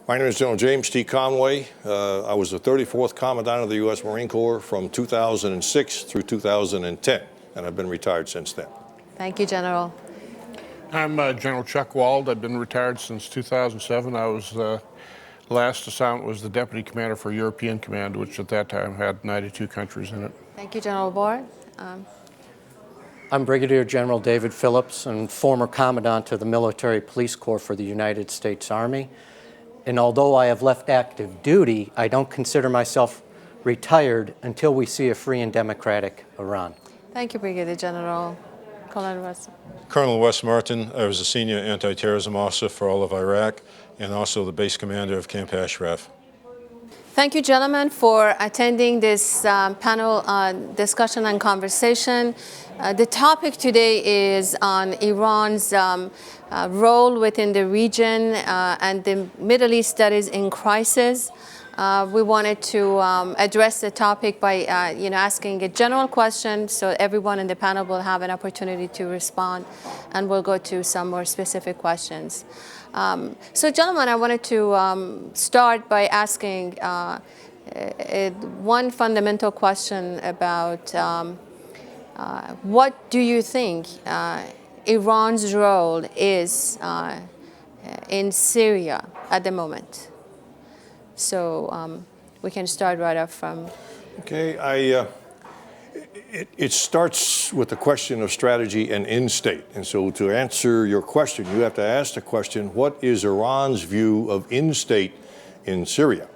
My name is General James T. Conway. I was the 34th Commandant of the U.S. Marine Corps from 2006 through 2010, and I've been retired since then. Thank you, General. I'm General Chuck Wald. I've been retired since 2007. I was last assignment was the Deputy Commander for European Command, which at that time had 92 countries in it. Thank you, General Board. I'm Brigadier General David Phillips and former Commandant of the Military Police Corps for the United States Army. And although I have left active duty, I don't consider myself retired until we see a free and democratic Iran. Thank you, Brigadier General. Colonel West. Colonel Wesley Martin. I was a senior anti-terrorism officer for all of Iraq and also the base commander of Camp Ashraf. Thank you, gentlemen, for attending this panel discussion and conversation. The topic today is on Iran's role within the region and the Middle East studies in crisis. We wanted to address the topic by asking a general question so everyone in the panel will have an opportunity to respond, and we'll go to some more specific questions. So, gentlemen, I wanted to start by asking one fundamental question about what do you think Iran's role is in Syria at the moment? So we can start right off from. Okay, it starts with the question of strategy and in-state. And so to answer your question, you have to ask the question, what is Iran's view of in-state in Syria?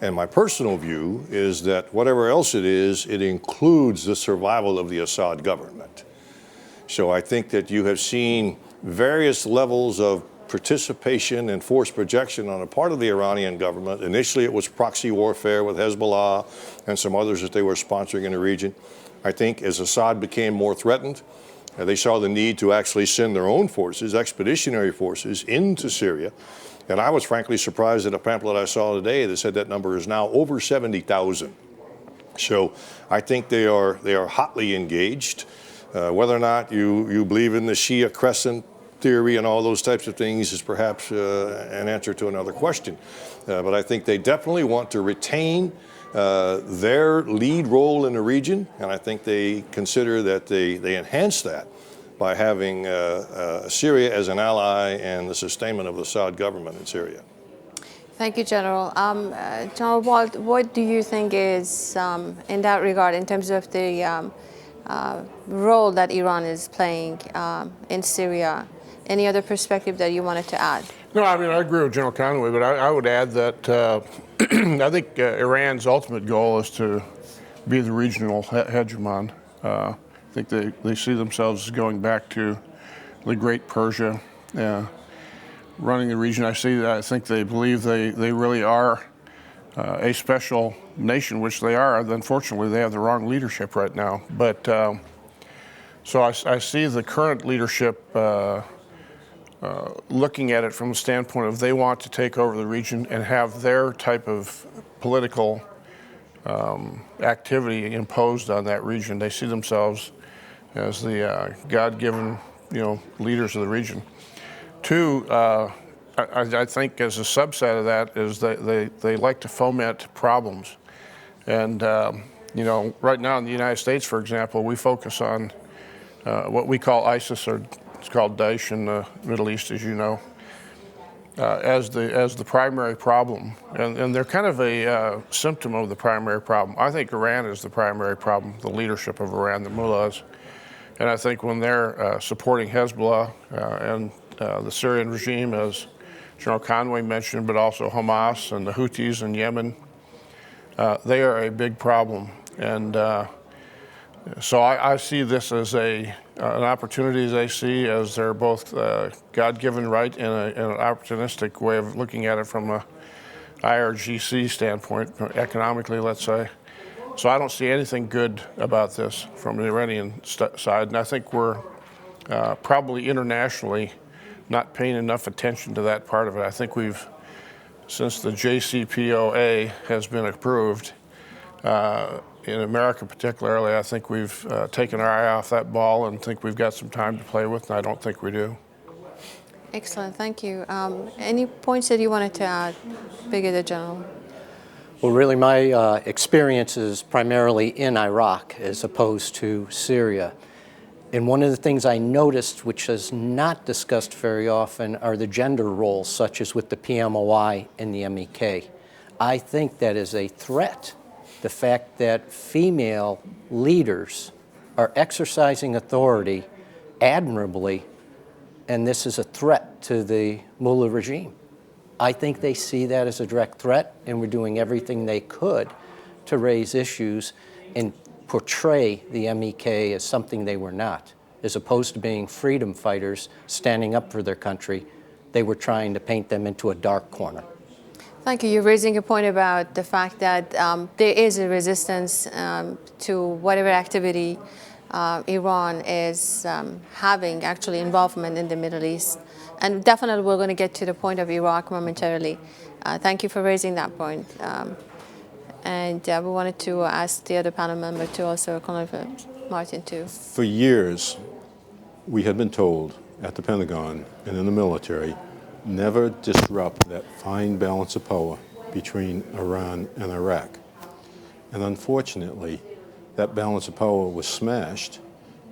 And my personal view is that whatever else it is, it includes the survival of the Assad government. So I think that you have seen various levels of participation and force projection on a part of the Iranian government. Initially, it was proxy warfare with Hezbollah and some others that they were sponsoring in the region. I think as Assad became more threatened, they saw the need to actually send their own forces, expeditionary forces, into Syria. And I was frankly surprised at a pamphlet I saw today that said that number is now over 70,000. So I think they are hotly engaged. Whether or not you believe in the Shia crescent theory and all those types of things is perhaps an answer to another question. But I think they definitely want to retain their lead role in the region, and I think they consider that they enhance that by having Syria as an ally and the sustainment of the Assad government in Syria. Thank you, General. General Wald, what do you think is, in that regard, in terms of the role that Iran is playing in Syria? Any other perspective that you wanted to add? No, I mean, I agree with General Conway, but I would add that I think Iran's ultimate goal is to be the regional hegemon. I think they see themselves as going back to the Great Persia, running the region. I think they believe they really are a special nation, which they are. Unfortunately, they have the wrong leadership right now. But so I see the current leadership looking at it from the standpoint of they want to take over the region and have their type of political activity imposed on that region. They see themselves as the God-given, leaders of the region. Two, I think as a subset of that is that they like to foment problems. And, right now in the United States, for example, we focus on what we call ISIS, or it's called Daesh in the Middle East, as you know, as the primary problem. And they're kind of a symptom of the primary problem. I think Iran is the primary problem, the leadership of Iran, the mullahs. And I think when they're supporting Hezbollah and the Syrian regime, as General Conway mentioned, but also Hamas and the Houthis in Yemen, they are a big problem. And so I see this as an opportunity they see as they're both God-given right and an opportunistic way of looking at it from a IRGC standpoint, economically, let's say. So I don't see anything good about this from the Iranian side, and I think we're probably internationally not paying enough attention to that part of it. I think we've, since the JCPOA has been approved, in America particularly, I think we've taken our eye off that ball and think we've got some time to play with, and I don't think we do. Excellent, thank you. Any points that you wanted to add, Brigadier General? Well, really, my experience is primarily in Iraq as opposed to Syria. And one of the things I noticed, which is not discussed very often, are the gender roles, such as with the PMOI and the MEK. I think that is a threat, the fact that female leaders are exercising authority admirably, and this is a threat to the mullah regime. I think they see that as a direct threat, and we're doing everything they could to raise issues and portray the MEK as something they were not. As opposed to being freedom fighters standing up for their country, they were trying to paint them into a dark corner. Thank you. You're raising a point about the fact that there is a resistance to whatever activity Iran is having actually involvement in the Middle East. And definitely we're going to get to the point of Iraq momentarily. Thank you for raising that point. And we wanted to ask the other panel member to also, Colonel Martin, too. For years, we had been told at the Pentagon and in the military, never disrupt that fine balance of power between Iran and Iraq. And unfortunately, that balance of power was smashed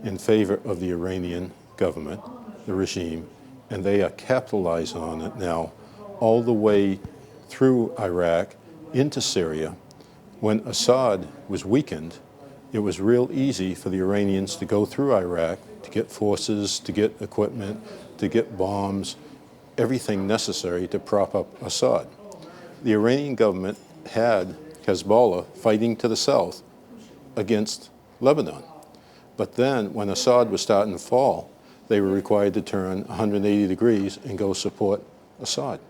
in favor of the Iranian government, the regime, and they are capitalizing on it now all the way through Iraq into Syria. When Assad was weakened, it was real easy for the Iranians to go through Iraq to get forces, to get equipment, to get bombs, everything necessary to prop up Assad. The Iranian government had Hezbollah fighting to the south against Lebanon. But then when Assad was starting to fall, they were required to turn 180 degrees and go support Assad.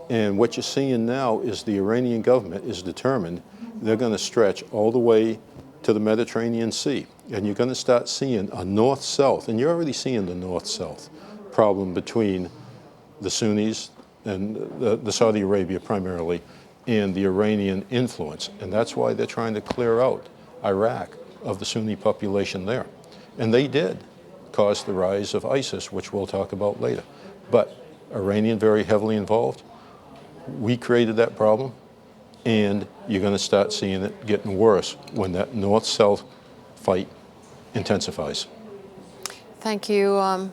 And what you're seeing now is the Iranian government is determined they're going to stretch all the way to the Mediterranean Sea. And you're going to start seeing a north-south, and you're already seeing the north-south problem between the Sunnis and the Saudi Arabia primarily, and the Iranian influence. And that's why they're trying to clear out Iraq of the Sunni population there. And they did cause the rise of ISIS, which we'll talk about later. But Iranian very heavily involved. We created that problem, and you're going to start seeing it getting worse when that north-south fight intensifies. Thank you.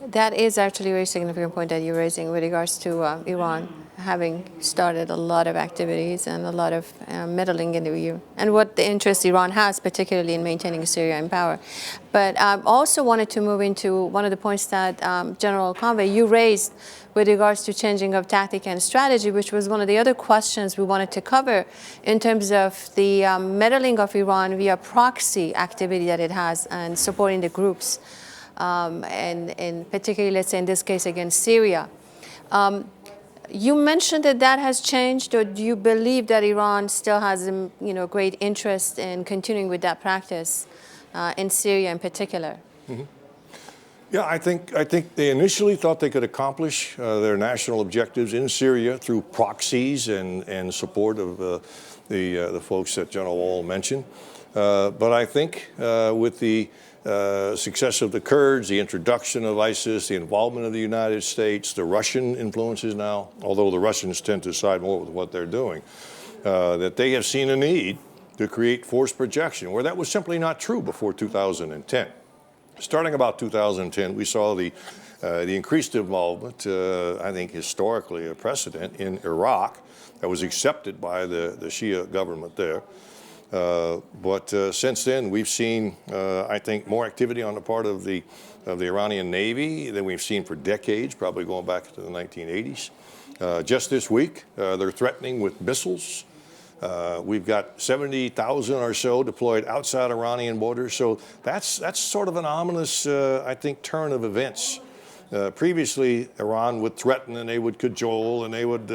That is actually a very significant point that you're raising with regards to Iran having started a lot of activities and a lot of meddling in the EU, and what the interest Iran has, particularly in maintaining Syria in power. But I also wanted to move into one of the points that General Conway, you raised with regards to changing of tactic and strategy, which was one of the other questions we wanted to cover in terms of the meddling of Iran via proxy activity that it has and supporting the groups. And particularly, let's say in this case, against Syria. You mentioned that that has changed, or do you believe that Iran still has great interest in continuing with that practice in Syria in particular? Mm-hmm. Yeah, I think they initially thought they could accomplish their national objectives in Syria through proxies and support of the folks that General Wald mentioned. But I think with the success of the Kurds, the introduction of ISIS, the involvement of the United States, the Russian influences now, although the Russians tend to side more with what they're doing, that they have seen a need to create force projection, where that was simply not true before 2010. Starting about 2010, we saw the increased involvement, I think historically a precedent, in Iraq that was accepted by the Shia government there. But since then, we've seen, I think, more activity on the part of the Iranian Navy than we've seen for decades, probably going back to the 1980s. Just this week, they're threatening with missiles. We've got 70,000 or so deployed outside Iranian borders. So that's sort of an ominous, I think, turn of events. Previously, Iran would threaten and they would cajole and they would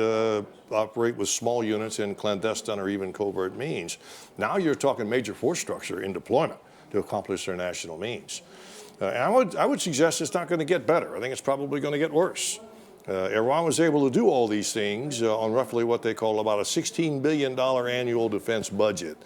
operate with small units in clandestine or even covert means. Now you're talking major force structure in deployment to accomplish their national means. And I would suggest it's not going to get better. I think it's probably going to get worse. Iran was able to do all these things on roughly what they call about a $16 billion annual defense budget.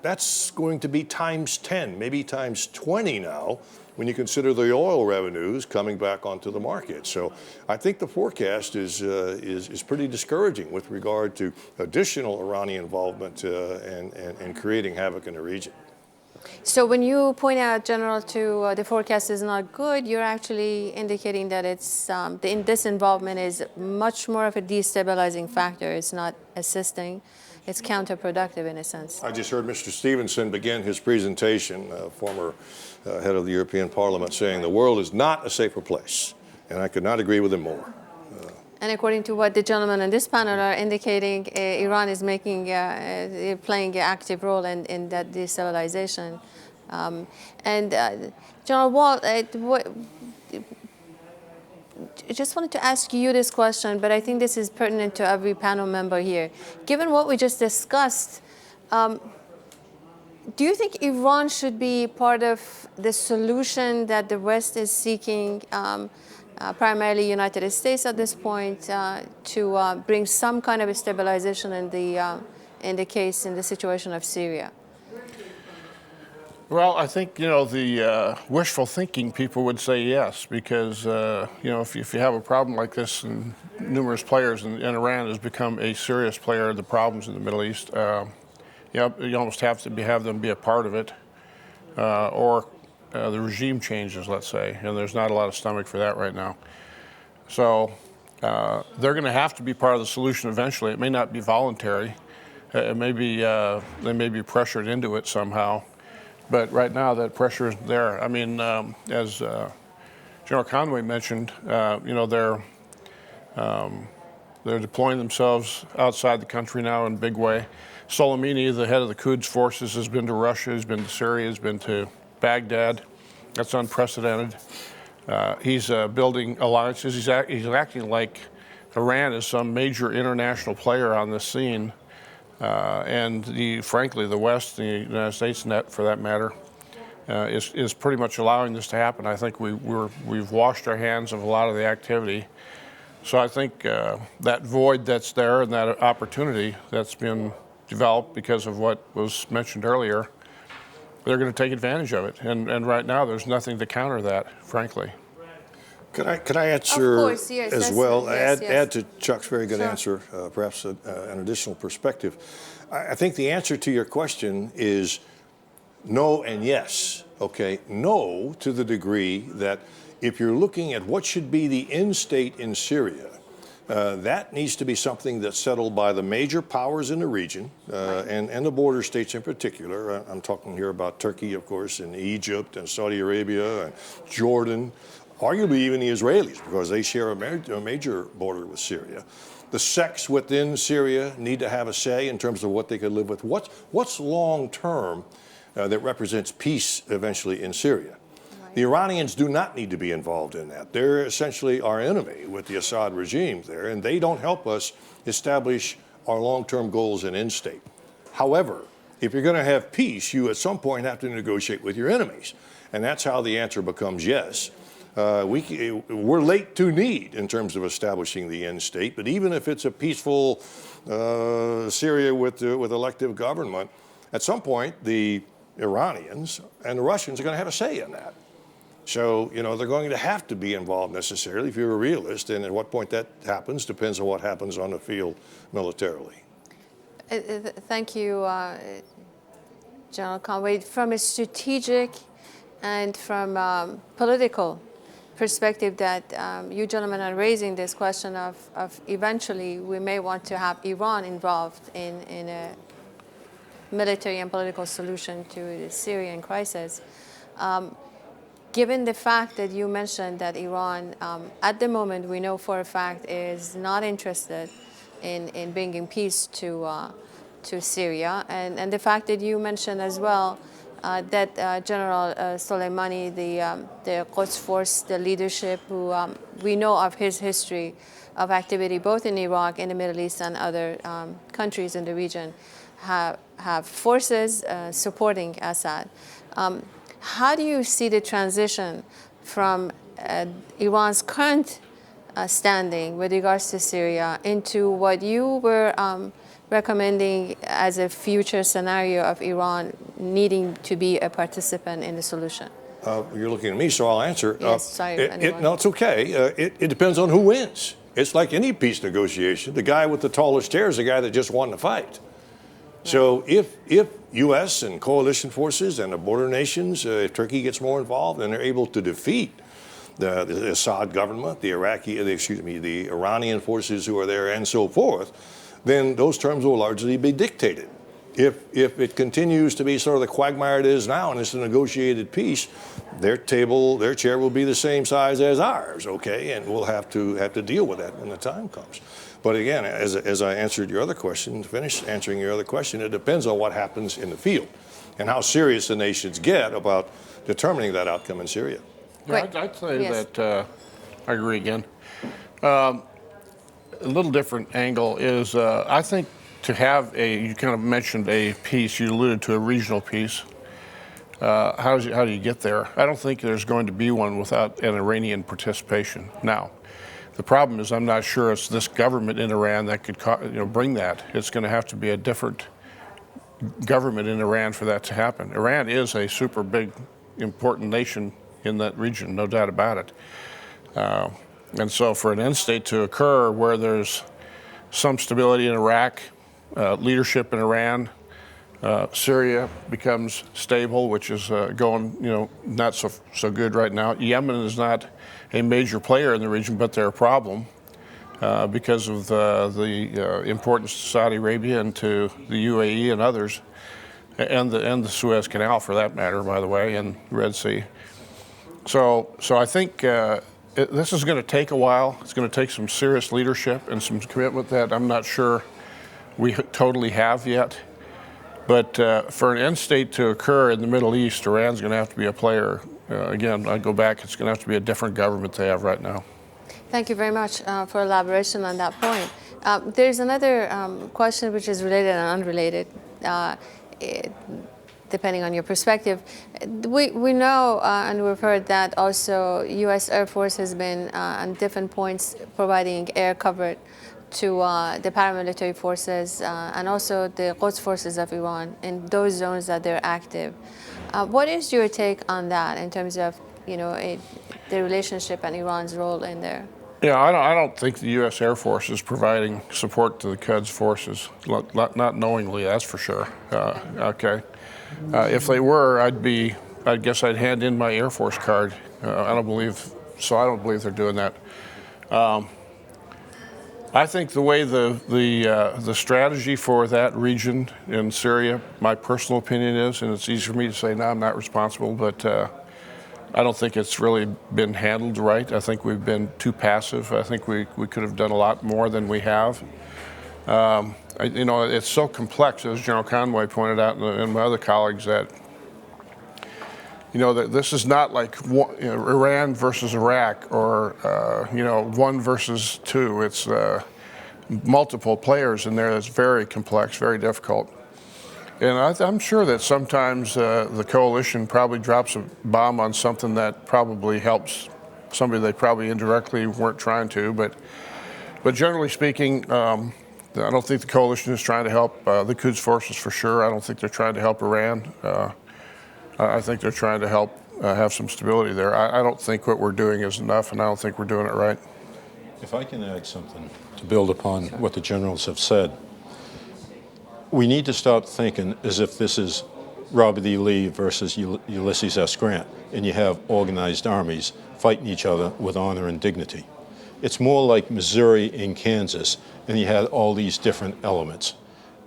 That's going to be times 10, maybe times 20 now when you consider the oil revenues coming back onto the market. So I think the forecast is pretty discouraging with regard to additional Iranian involvement and creating havoc in the region. So when you point out, General, to the forecast is not good, you're actually indicating that it's this involvement is much more of a destabilizing factor. It's not assisting. It's counterproductive in a sense. I just heard Mr. Stevenson begin his presentation, former head of the European Parliament, saying the world is not a safer place, and I could not agree with him more. And according to what the gentlemen on this panel are indicating, Iran is making, playing an active role in that destabilization. General Wald, I just wanted to ask you this question, but I think this is pertinent to every panel member here. Given what we just discussed, do you think Iran should be part of the solution that the West is seeking, primarily United States at this point, to bring some kind of a stabilization in the situation of Syria? Well, I think, the wishful thinking people would say yes, because, if you have a problem like this and numerous players, and Iran has become a serious player in the problems in the Middle East, you almost have to have them be a part of it, or the regime changes, let's say, and there's not a lot of stomach for that right now. So they're going to have to be part of the solution eventually. It may not be voluntary. It may be, they may be pressured into it somehow. But right now, that pressure is there. I mean, as General Conway mentioned, they're deploying themselves outside the country now in a big way. Soleimani, the head of the Quds forces, has been to Russia, has been to Syria, has been to Baghdad. That's unprecedented. He's building alliances. He's acting like Iran is some major international player on this scene. Frankly, the West, the United States, for that matter, is pretty much allowing this to happen. I think we've washed our hands of a lot of the activity. So I think that void that's there and that opportunity that's been developed because of what was mentioned earlier, they're going to take advantage of it. And right now, there's nothing to counter that, frankly. Could I answer of course, yes, as well? Yes, add to Chuck's very good Sure. answer, perhaps an additional perspective. I think the answer to your question is no and yes. Okay, no to the degree that if you're looking at what should be the end state in Syria, that needs to be something that's settled by the major powers in the region and the border states in particular. I'm talking here about Turkey, of course, and Egypt and Saudi Arabia and Jordan. Arguably even the Israelis, because they share a major border with Syria. The sects within Syria need to have a say in terms of what they could live with. What's long term that represents peace eventually in Syria? Right. The Iranians do not need to be involved in that. They're essentially our enemy with the Assad regime there, and they don't help us establish our long-term goals and end state. However, if you're going to have peace, you at some point have to negotiate with your enemies. And that's how the answer becomes yes. We're late to need in terms of establishing the end state, but even if it's a peaceful Syria with elective government, at some point the Iranians and the Russians are going to have a say in that. So, they're going to have to be involved necessarily if you're a realist, and at what point that happens depends on what happens on the field militarily. Thank you, General Conway. From a strategic and from political perspective that you gentlemen are raising this question of eventually we may want to have Iran involved in a military and political solution to the Syrian crisis. Given the fact that you mentioned that Iran, at the moment, we know for a fact, is not interested in bringing peace to Syria, and the fact that you mentioned as well that General Soleimani, the Quds Force, the leadership, who we know of his history of activity both in Iraq, in the Middle East, and other countries in the region, have forces supporting Assad. How do you see the transition from Iran's current standing with regards to Syria into what you were recommending as a future scenario of Iran needing to be a participant in the solution? You're looking at me, so I'll answer. Yes, sorry. No, it's okay. It depends on who wins. It's like any peace negotiation. The guy with the tallest chair is the guy that just won the fight. So if U.S. and coalition forces and the border nations, if Turkey gets more involved and they're able to defeat the Assad government, the Iranian forces who are there, and so forth, then those terms will largely be dictated. If it continues to be sort of the quagmire it is now, and it's a negotiated peace, their chair will be the same size as ours, okay? And we'll have to deal with that when the time comes. But again, as I answered your other question, finish answering your other question, it depends on what happens in the field and how serious the nations get about determining that outcome in Syria. Yeah, I'd say that I agree again. A little different angle is I think to have you kind of mentioned a peace, you alluded to a regional peace. How do you get there? I don't think there's going to be one without an Iranian participation. Now, the problem is I'm not sure it's this government in Iran that could bring that. It's going to have to be a different government in Iran for that to happen. Iran is a super big, important nation in that region, no doubt about it. And so for an end state to occur where there's some stability in Iraq, leadership in Iran, Syria becomes stable, which is going, not so good right now. Yemen is not a major player in the region, but they're a problem because of the importance to Saudi Arabia and to the UAE and others, and the Suez Canal for that matter, by the way, and Red Sea. So I think this is going to take a while. It's going to take some serious leadership and some commitment that I'm not sure we totally have yet. But for an end state to occur in the Middle East, Iran's going to have to be a player. Again, I go back, it's going to have to be a different government they have right now. Thank you very much for elaboration on that point. There's another question which is related and unrelated, depending on your perspective. We know and we've heard that also U.S. Air Force has been on different points providing air cover to the paramilitary forces and also the Quds forces of Iran in those zones that they're active. What is your take on that in terms of the relationship and Iran's role in there? Yeah, I don't think the U.S. Air Force is providing support to the Quds forces, not knowingly, that's for sure. Okay, if they were, I guess I'd hand in my Air Force card. I don't believe they're doing that. I think the way the strategy for that region in Syria, my personal opinion is, and it's easy for me to say, no, I'm not responsible, but I don't think it's really been handled right. I think we've been too passive. I think we could have done a lot more than we have. It's so complex, as General Conway pointed out, and my other colleagues, that that this is not like Iran versus Iraq or 1 versus 2. It's multiple players in there. That's very complex, very difficult. And I'm sure that sometimes the coalition probably drops a bomb on something that probably helps somebody they probably indirectly weren't trying to. But generally speaking, I don't think the coalition is trying to help the Quds forces for sure. I don't think they're trying to help Iran. I think they're trying to help have some stability there. I don't think what we're doing is enough, and I don't think we're doing it right. If I can add something to build upon what the generals have said, we need to stop thinking as if this is Robert E. Lee versus Ulysses S. Grant, and you have organized armies fighting each other with honor and dignity. It's more like Missouri and Kansas, and you had all these different elements.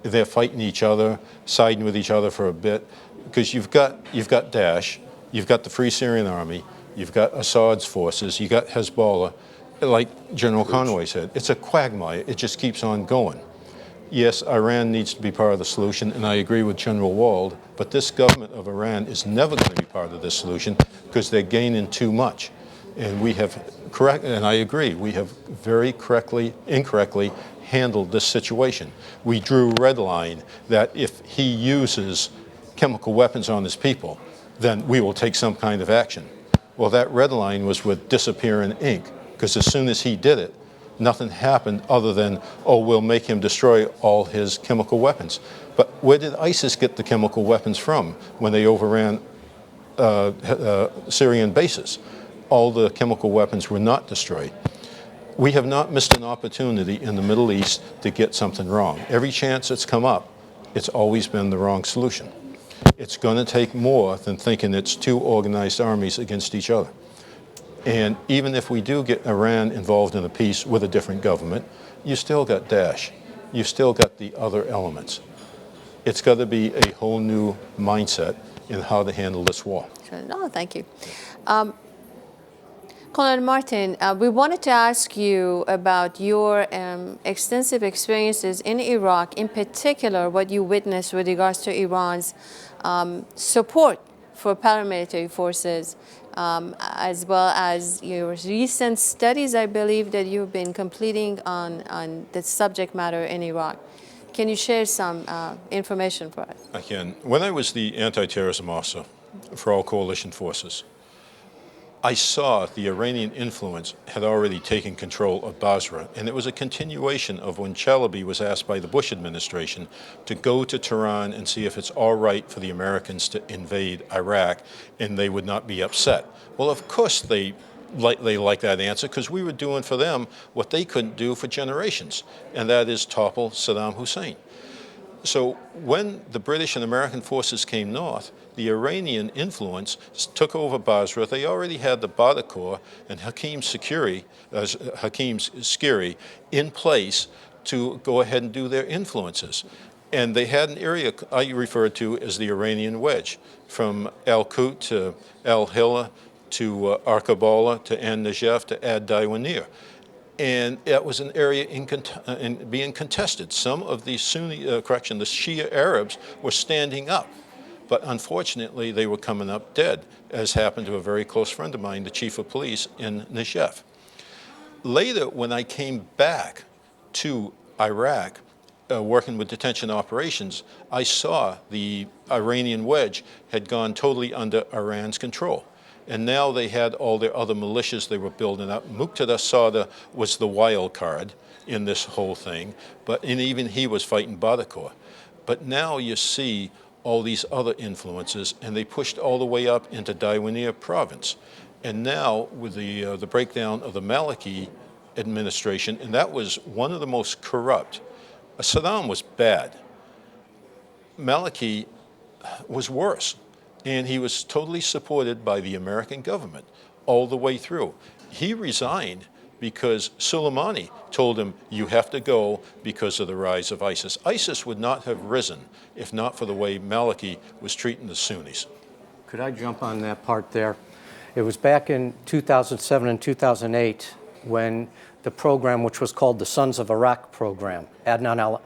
They're fighting each other, siding with each other for a bit, because you've got Daesh, you've got the Free Syrian Army, you've got Assad's forces, you've got Hezbollah. Like General Conway said, it's a quagmire. It just keeps on going. Yes, Iran needs to be part of the solution, and I agree with General Wald, but this government of Iran is never going to be part of this solution because they're gaining too much. And we have, and I agree, we have very incorrectly handled this situation. We drew a red line that if he uses chemical weapons on his people, then we will take some kind of action. Well, that red line was with disappearing ink, because as soon as he did it, nothing happened other than, oh, we'll make him destroy all his chemical weapons. But where did ISIS get the chemical weapons from when they overran Syrian bases. All the chemical weapons were not destroyed. We have not missed an opportunity in the Middle East to get something wrong. Every chance it's come up, it's always been the wrong solution. It's going to take more than thinking it's two organized armies against each other. And even if we do get Iran involved in a peace with a different government, you still got Daesh. You still got the other elements. It's got to be a whole new mindset in how to handle this war. Sure. No, thank you. Colonel Martin, we wanted to ask you about your extensive experiences in Iraq, in particular what you witnessed with regards to Iran's support for paramilitary forces, as well as your recent studies, I believe, that you've been completing on the subject matter in Iraq. Can you share some information for us? I can. When I was the anti-terrorism officer for all coalition forces, I saw the Iranian influence had already taken control of Basra, and it was a continuation of when Chalabi was asked by the Bush administration to go to Tehran and see if it's all right for the Americans to invade Iraq, and they would not be upset. Well, of course they like that answer, because we were doing for them what they couldn't do for generations, and that is topple Saddam Hussein. So when the British and American forces came north, the Iranian influence took over Basra. They already had the Badr Corps and Hakeem's Skiri in place to go ahead and do their influences. And they had an area I refer to as the Iranian wedge, from Al-Qut to Al-Hilla to Arkaballah to An-Najaf to Ad-Daiwanir. And that was an area being contested. Some of the the Shia Arabs were standing up, but unfortunately they were coming up dead, as happened to a very close friend of mine, the chief of police in Najaf. Later, when I came back to Iraq, working with detention operations, I saw the Iranian wedge had gone totally under Iran's control. And now they had all their other militias they were building up. Muqtada Sadr was the wild card in this whole thing, and even he was fighting Badr Corps. But now you see all these other influences, and they pushed all the way up into Daiwanir province. And now with the breakdown of the Maliki administration, and that was one of the most corrupt. Saddam was bad. Maliki was worse. And he was totally supported by the American government all the way through. He resigned because Soleimani told him, you have to go because of the rise of ISIS. ISIS would not have risen if not for the way Maliki was treating the Sunnis. Could I jump on that part there? It was back in 2007 and 2008 when the program, which was called the Sons of Iraq program, Adnan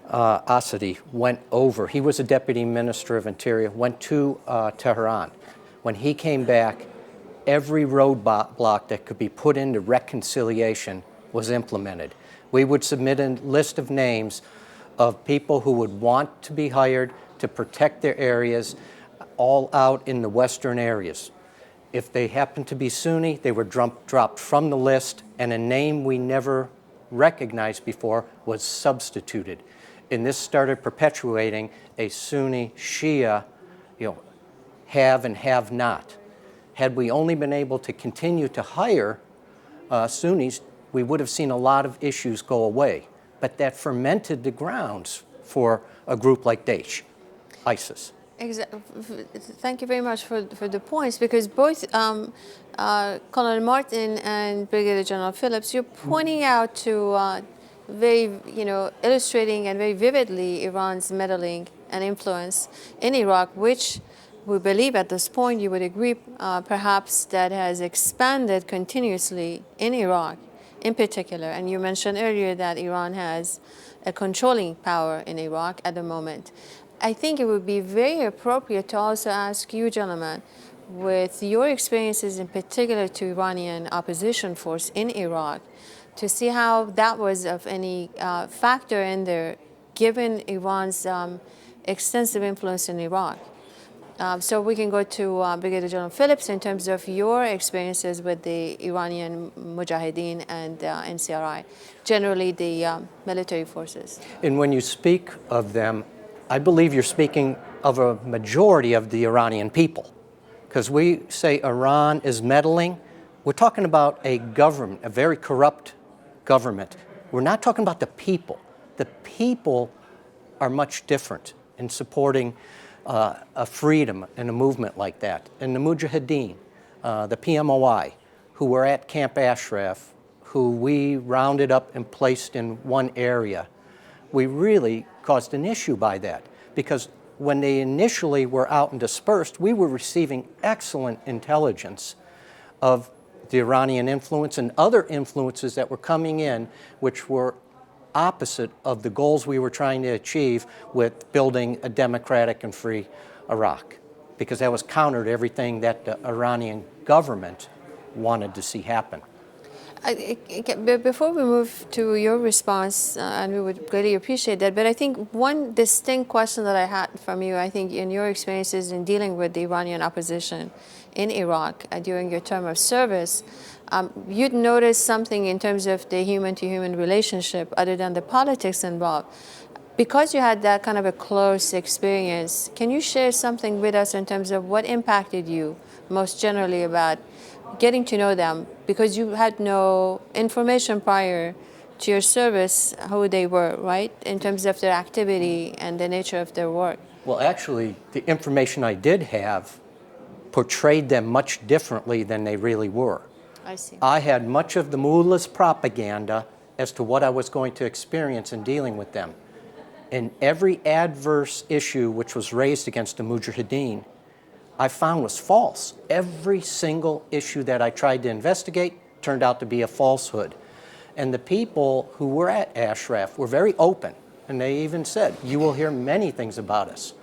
al-Assadi went over. He was a deputy minister of Interior, went to Tehran. When he came back, every roadblock that could be put into reconciliation was implemented. We would submit a list of names of people who would want to be hired to protect their areas, all out in the western areas. If they happened to be Sunni, they were dropped from the list, and a name we never recognized before was substituted. And this started perpetuating a Sunni-Shia, have and have not. Had we only been able to continue to hire Sunnis, we would have seen a lot of issues go away. But that fermented the grounds for a group like Daesh, ISIS. Thank you very much for the points, because both Colonel Martin and Brigadier General Phillips, you're pointing out to very, illustrating and very vividly Iran's meddling and influence in Iraq, which we believe at this point, you would agree, perhaps that has expanded continuously in Iraq in particular. And you mentioned earlier that Iran has a controlling power in Iraq at the moment. I think it would be very appropriate to also ask you, gentlemen, with your experiences in particular to Iranian opposition force in Iraq, to see how that was of any factor in there, given Iran's extensive influence in Iraq. So we can go to Brigadier General Phillips in terms of your experiences with the Iranian Mujahideen and NCRI, generally the military forces. And when you speak of them, I believe you're speaking of a majority of the Iranian people, because we say Iran is meddling. We're talking about a government, a very corrupt government. We're not talking about the people. The people are much different in supporting a freedom and a movement like that. And the Mujahideen, the PMOI, who were at Camp Ashraf, who we rounded up and placed in one area, we really caused an issue by that, because when they initially were out and dispersed, we were receiving excellent intelligence of the Iranian influence and other influences that were coming in, which were opposite of the goals we were trying to achieve with building a democratic and free Iraq, because that was counter to everything that the Iranian government wanted to see happen. Before we move to your response, and we would really appreciate that, but I think one distinct question that I had from you, I think in your experiences in dealing with the Iranian opposition in Iraq during your term of service, you'd noticed something in terms of the human-to-human relationship other than the politics involved. Because you had that kind of a close experience, can you share something with us in terms of what impacted you most generally about getting to know them, because you had no information prior to your service who they were, right, in terms of their activity and the nature of their work? Well, actually, the information I did have portrayed them much differently than they really were. I see. I had much of the mullah's propaganda as to what I was going to experience in dealing with them. And every adverse issue which was raised against the Mujahideen, I found was false. Every single issue that I tried to investigate turned out to be a falsehood. And the people who were at Ashraf were very open, and they even said, you will hear many things about us,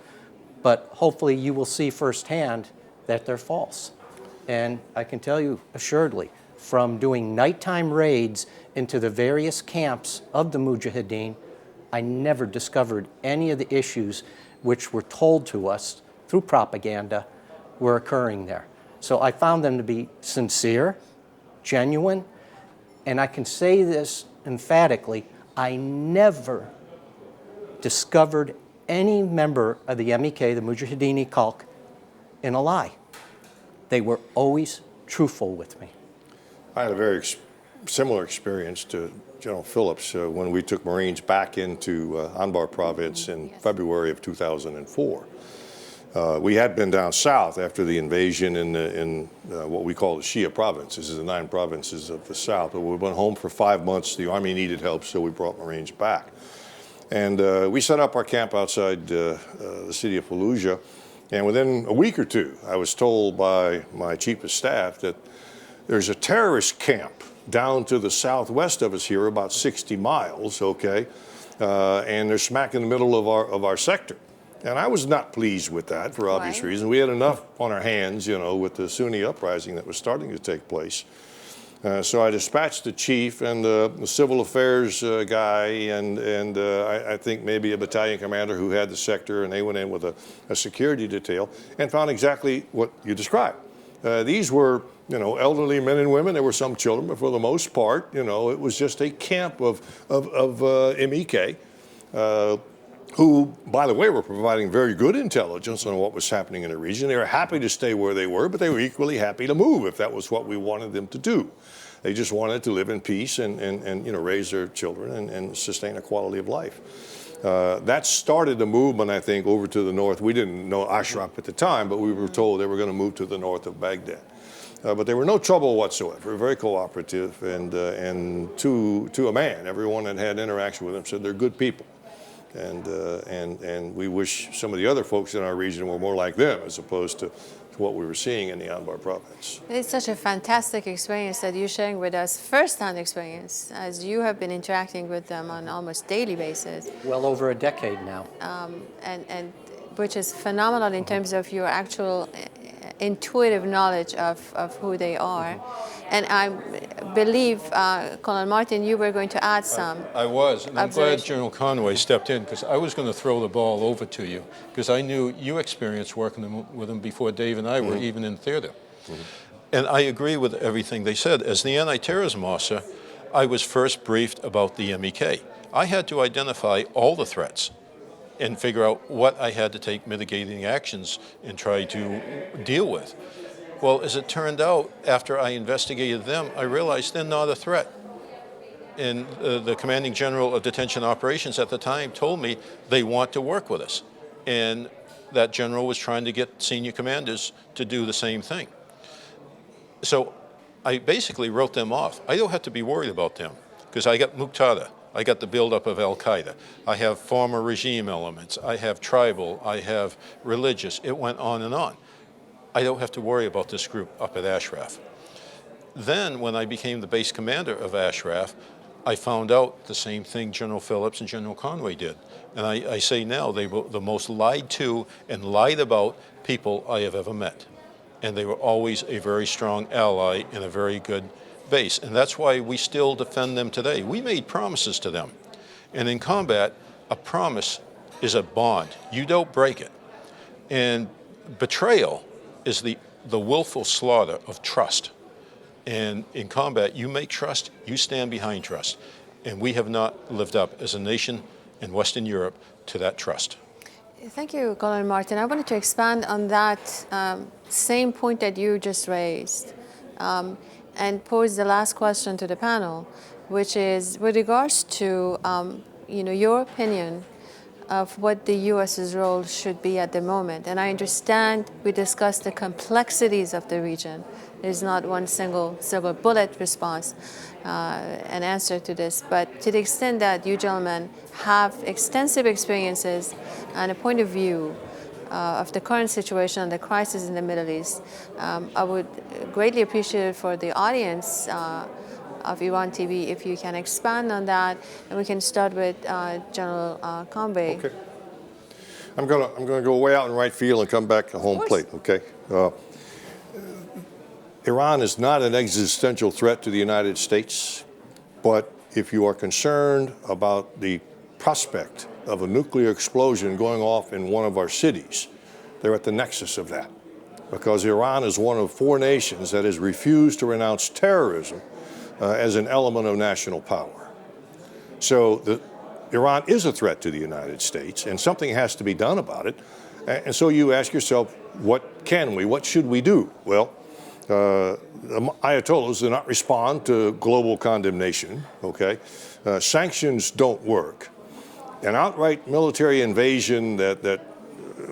but hopefully you will see firsthand that they're false. And I can tell you assuredly, from doing nighttime raids into the various camps of the Mujahideen, I never discovered any of the issues which were told to us through propaganda were occurring there. So I found them to be sincere, genuine, and I can say this emphatically, I never discovered any member of the MEK, the Mujahideen Khalq, in a lie. They were always truthful with me. I had a very similar experience to General Phillips when we took Marines back into Anbar province in February of 2004. We had been down south after the invasion in what we call the Shia province. This is the 9 provinces of the south. But we went home for 5 months. The Army needed help, so we brought Marines back. And we set up our camp outside the city of Fallujah. And within a week or two, I was told by my chief of staff that there's a terrorist camp down to the southwest of us here, about 60 miles, okay? And they're smack in the middle of our sector. And I was not pleased with that for obvious reasons. We had enough on our hands, you know, with the Sunni uprising that was starting to take place. So I dispatched the chief and the civil affairs guy and I think maybe a battalion commander who had the sector, and they went in with a security detail and found exactly what you described. These were, you know, elderly men and women. There were some children, but for the most part, you know, it was just a camp of MEK. Who, by the way, were providing very good intelligence on what was happening in the region. They were happy to stay where they were, but they were equally happy to move if that was what we wanted them to do. They just wanted to live in peace and you know, raise their children and sustain a quality of life. That started the movement, I think, over to the north. We didn't know Ashraf at the time, but we were told they were going to move to the north of Baghdad. But they were no trouble whatsoever. They were very cooperative, and to a man, everyone that had interaction with them said they're good people. And we wish some of the other folks in our region were more like them as opposed to what we were seeing in the Anbar province. It's such a fantastic experience that you're sharing with us, first-hand experience, as you have been interacting with them on almost daily basis. Well over a decade now. And which is phenomenal in terms of your actual intuitive knowledge of who they are. And I believe, Colonel Martin, you were going to add some. I was, and I'm glad General Conway stepped in, because I was going to throw the ball over to you, because I knew you experienced working with him before Dave and I were even in theater. And I agree with everything they said. As the anti-terrorism officer, I was first briefed about the MEK. I had to identify all the threats and figure out what I had to take mitigating actions and try to deal with. Well, as it turned out, after I investigated them, I realized they're not a threat. And the commanding general of detention operations at the time told me they want to work with us. And that general was trying to get senior commanders to do the same thing. So I basically wrote them off. I don't have to be worried about them because I got Muqtada. I got the buildup of Al-Qaeda. I have former regime elements. I have tribal. I have religious. It went on and on. I don't have to worry about this group up at Ashraf. Then when I became the base commander of Ashraf, I found out the same thing General Phillips and General Conway did. And I say now they were the most lied to and lied about people I have ever met. And they were always a very strong ally and a very good base. And that's why we still defend them today. We made promises to them. And in combat, a promise is a bond. You don't break it. And betrayal is the willful slaughter of trust. And in combat, you make trust, you stand behind trust. And we have not lived up as a nation in Western Europe to that trust. Thank you, Colonel Martin. I wanted to expand on that same point that you just raised and pose the last question to the panel, which is with regards to your opinion of what the U.S.'s role should be at the moment. And I understand we discussed the complexities of the region. There's not one single silver bullet response, an answer to this. But to the extent that you gentlemen have extensive experiences and a point of view of the current situation and the crisis in the Middle East, I would greatly appreciate it for the audience of Iran TV if you can expand on that, and we can start with General Conway. Okay. I'm gonna go way out in right field and come back to home plate. Okay. Iran is not an existential threat to the United States, but if you are concerned about the prospect of a nuclear explosion going off in one of our cities, they're at the nexus of that, because Iran is one of 4 nations that has refused to renounce terrorism as an element of national power. So Iran is a threat to the United States, and something has to be done about it. And so you ask yourself, what should we do? Well, the Ayatollahs do not respond to global condemnation, okay? Sanctions don't work. An outright military invasion that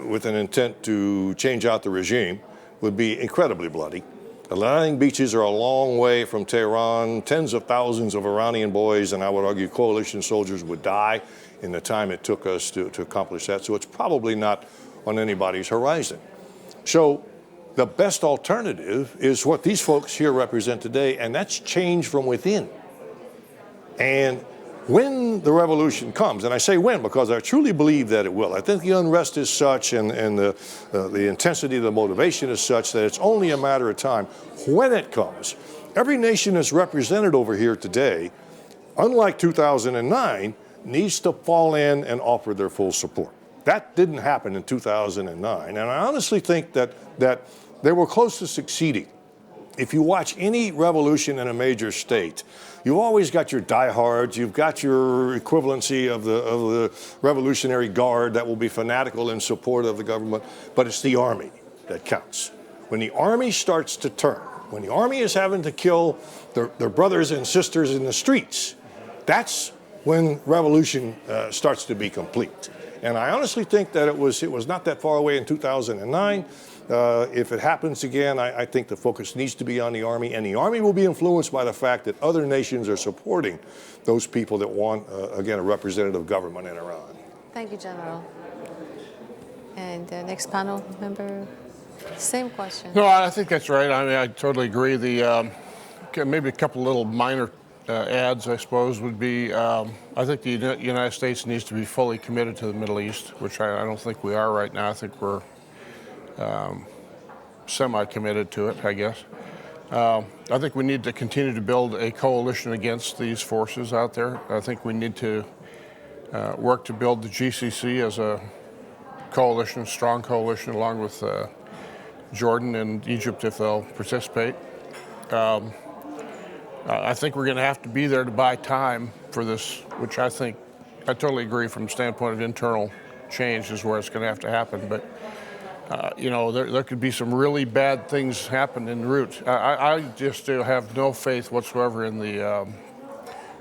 with an intent to change out the regime would be incredibly bloody. The landing beaches are a long way from Tehran. Tens of thousands of Iranian boys, and I would argue coalition soldiers, would die in the time it took us to accomplish that. So it's probably not on anybody's horizon. So the best alternative is what these folks here represent today, and that's change from within. And when the revolution comes, and I say when because I truly believe that it will. I think the unrest is such and the intensity of the motivation is such that it's only a matter of time. When it comes, every nation that's represented over here today, unlike 2009, needs to fall in and offer their full support. That didn't happen in 2009, and I honestly think that they were close to succeeding. If you watch any revolution in a major state, you've always got your diehards, you've got your equivalency of the Revolutionary Guard that will be fanatical in support of the government, but it's the army that counts. When the army starts to turn, when the army is having to kill their brothers and sisters in the streets, that's when revolution starts to be complete. And I honestly think that it was not that far away in 2009. If it happens again, I think the focus needs to be on the Army, and the Army will be influenced by the fact that other nations are supporting those people that want, again, a representative government in Iran. Thank you, General. And the next panel member, same question. No, I think that's right. I mean, I totally agree. Maybe a couple little minor adds, I suppose, would be, I think the United States needs to be fully committed to the Middle East, which I don't think we are right now. I think we're semi-committed to it, I guess. I think we need to continue to build a coalition against these forces out there. I think we need to work to build the GCC as a coalition, strong coalition, along with Jordan and Egypt if they'll participate. I think we're going to have to be there to buy time for this, which I totally agree from the standpoint of internal change is where it's going to have to happen. But you know, there could be some really bad things happen en route. I just have no faith whatsoever in the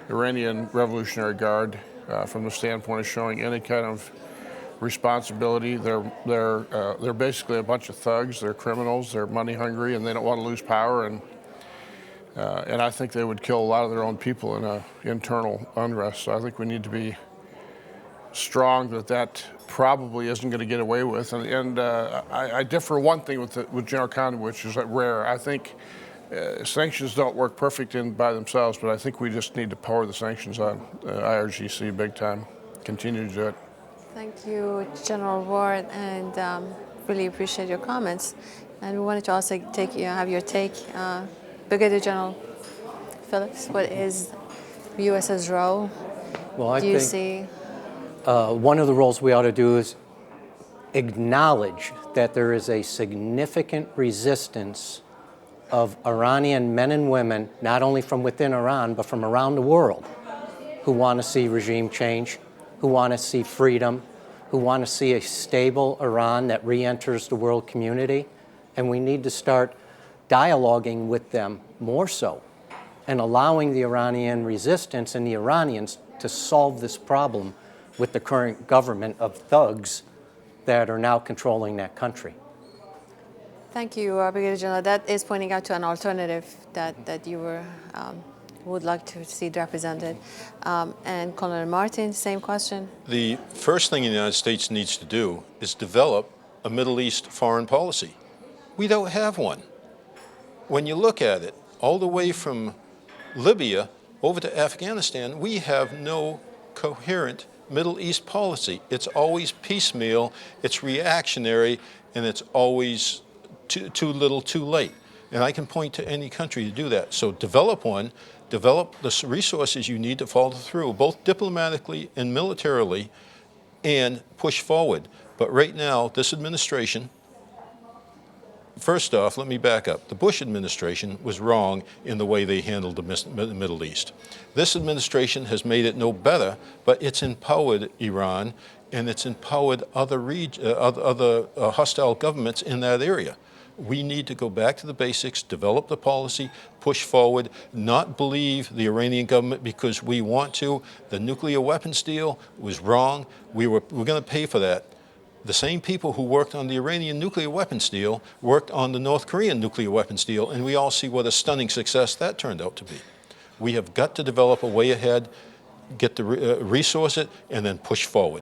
Iranian Revolutionary Guard from the standpoint of showing any kind of responsibility. They're basically a bunch of thugs. They're criminals. They're money hungry, and they don't want to lose power. And I think they would kill a lot of their own people in an internal unrest. So I think we need to be strong that probably isn't going to get away with. And I differ one thing with General Conway, which is rare. I think sanctions don't work perfect by themselves, but I think we just need to power the sanctions on IRGC big time. Continue to do it. Thank you, General Ward, and really appreciate your comments. And we wanted to also have your take, Brigadier General Phillips. What is U.S.'s role? Well, I do you think see? One of the roles we ought to do is acknowledge that there is a significant resistance of Iranian men and women, not only from within Iran, but from around the world, who want to see regime change, who want to see freedom, who want to see a stable Iran that re-enters the world community. And we need to start dialoguing with them more so and allowing the Iranian resistance and the Iranians to solve this problem with the current government of thugs that are now controlling that country. Thank you, Brigadier General. That is pointing out to an alternative that you would like to see represented. And Colonel Martin, same question. The first thing the United States needs to do is develop a Middle East foreign policy. We don't have one. When you look at it, all the way from Libya over to Afghanistan, we have no coherent Middle East policy. It's always piecemeal, it's reactionary, and it's always too little, too late. And I can point to any country to do that. So develop one, develop the resources you need to follow through, both diplomatically and militarily, and push forward. But right now, this administration, first off, let me back up. The Bush administration was wrong in the way they handled the Middle East. This administration has made it no better, but it's empowered Iran, and it's empowered other hostile governments in that area. We need to go back to the basics, develop the policy, push forward, not believe the Iranian government because we want to. The nuclear weapons deal was wrong. We're going to pay for that. The same people who worked on the Iranian nuclear weapons deal worked on the North Korean nuclear weapons deal, and we all see what a stunning success that turned out to be. We have got to develop a way ahead, get the resource it, and then push forward.